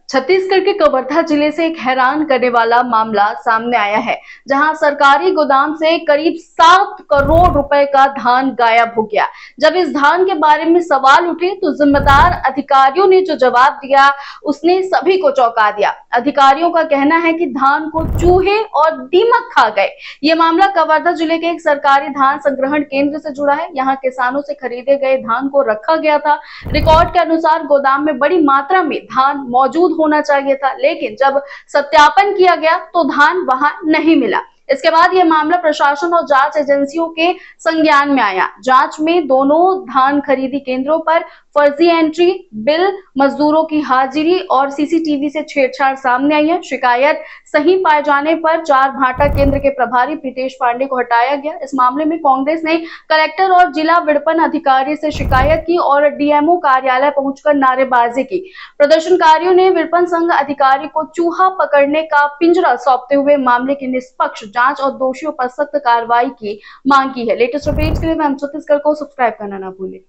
छत्तीसगढ़ के कवर्धा जिले से एक हैरान करने वाला मामला सामने आया है, जहां सरकारी गोदाम से करीब 7 करोड़ रुपए का धान गायब हो गया। जब इस धान के बारे में सवाल उठे तो जिम्मेदार अधिकारियों ने जो जवाब दिया, उसने सभी को चौंका दिया। अधिकारियों का कहना है कि धान को चूहे और दीमक खा गए। ये मामला कवर्धा जिले के एक सरकारी धान संग्रहण केंद्र से जुड़ा है। यहाँ किसानों से खरीदे गए धान को रखा गया था। रिकॉर्ड के अनुसार गोदाम में बड़ी मात्रा में धान मौजूद होना चाहिए था, लेकिन जब सत्यापन किया गया तो धान वहां नहीं मिला। इसके बाद यह मामला प्रशासन और जांच एजेंसियों के संज्ञान में आया। जांच में दोनों धान खरीदी केंद्रों पर फर्जी एंट्री, बिल, मजदूरों की हाजिरी और सीसीटीवी से छेड़छाड़ सामने आई है। शिकायत सही पाए जाने पर 4 भाटा केंद्र के प्रभारी प्रीतेश पांडे को हटाया गया। इस मामले में कांग्रेस ने कलेक्टर और जिला विपणन अधिकारी से शिकायत की और डीएमओ कार्यालय पहुंचकर नारेबाजी की। प्रदर्शनकारियों ने विपणन संघ अधिकारी को चूहा पकड़ने का पिंजरा सौंपते हुए मामले की निष्पक्ष जांच और दोषियों पर सख्त कार्रवाई की मांग की है। लेटेस्ट अपडेट्स के लिए मैम छत्तीसगढ़ को सब्सक्राइब करना ना भूलें।